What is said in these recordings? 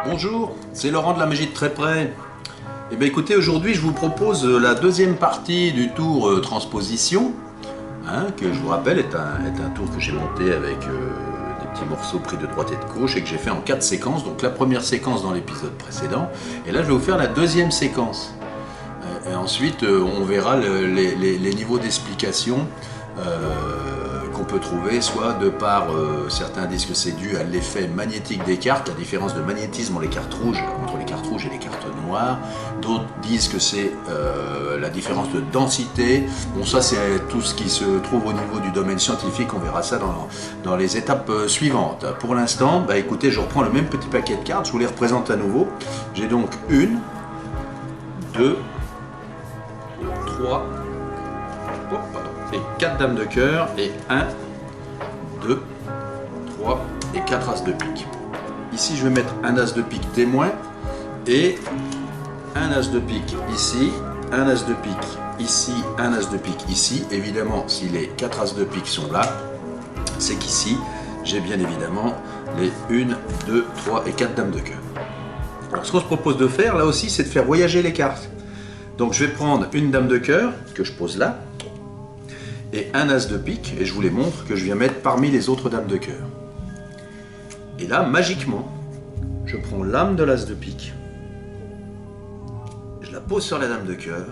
Bonjour, c'est Laurent de la Magie de Très Près. Eh bien écoutez, aujourd'hui je vous propose la deuxième partie du tour transposition, que je vous rappelle est un tour que j'ai monté avec des petits morceaux pris de droite et de gauche et que j'ai fait en 4 séquences. Donc la première séquence dans l'épisode précédent, et là je vais vous faire la deuxième séquence. Et ensuite on verra les niveaux d'explication qu'on peut trouver, soit de par certains disent que c'est dû à l'effet magnétique des cartes, la différence de magnétisme entre les cartes rouges et les cartes noires. D'autres disent que c'est la différence de densité. Bon, ça c'est tout ce qui se trouve au niveau du domaine scientifique, on verra ça dans les étapes suivantes. Pour l'instant, écoutez, je reprends le même petit paquet de cartes, je vous les représente à nouveau. J'ai donc 1, 2, 3, et 4 dames de cœur, et 1, 2, 3 et 4 as de pique. Ici je vais mettre un as de pique témoin et un as de pique ici, un as de pique ici, un as de pique ici. Évidemment, si les 4 as de pique sont là, c'est qu'ici j'ai bien évidemment les 1, 2, 3 et 4 dames de cœur. Alors ce qu'on se propose de faire là aussi, c'est de faire voyager les cartes. Donc je vais prendre une dame de cœur que je pose là et un as de pique, et je vous les montre, que je viens mettre parmi les autres dames de cœur. Et là, magiquement, je prends l'âme de l'as de pique, je la pose sur la dame de cœur,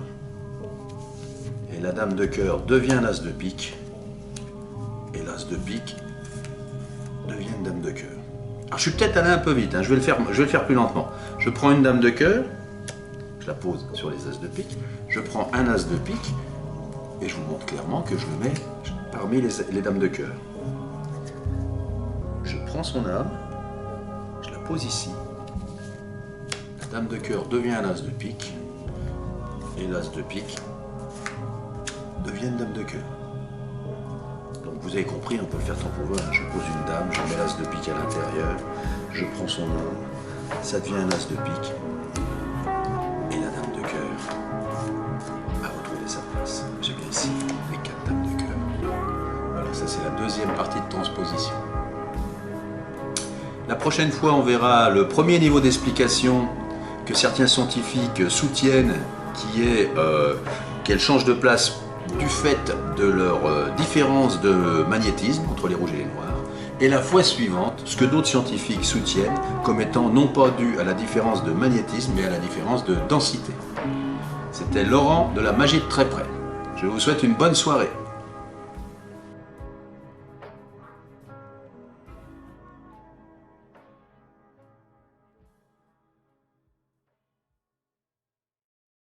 et la dame de cœur devient l'as de pique, et l'as de pique devient une dame de cœur. Alors je suis peut-être allé un peu vite, je vais le faire plus lentement. Je prends une dame de cœur, je la pose sur les as de pique, je prends un as de pique, et je vous montre clairement que je le mets parmi les dames de cœur. Je prends son âme, je la pose ici. La dame de cœur devient un as de pique, et l'as de pique devient une dame de cœur. Donc vous avez compris, on peut le faire tant qu'on veut. Je pose une dame, je mets l'as de pique à l'intérieur, je prends son âme, ça devient un as de pique, et la dame de cœur a retrouvé sa place. J'ai bien ici les 4 dames de cœur. Voilà, ça c'est la deuxième partie de transposition. La prochaine fois, on verra le premier niveau d'explication que certains scientifiques soutiennent, qui est qu'elles changent de place du fait de leur différence de magnétisme entre les rouges et les noirs. Et la fois suivante, ce que d'autres scientifiques soutiennent comme étant non pas dû à la différence de magnétisme, mais à la différence de densité. C'était Laurent de la Magie de Très Près. Je vous souhaite une bonne soirée.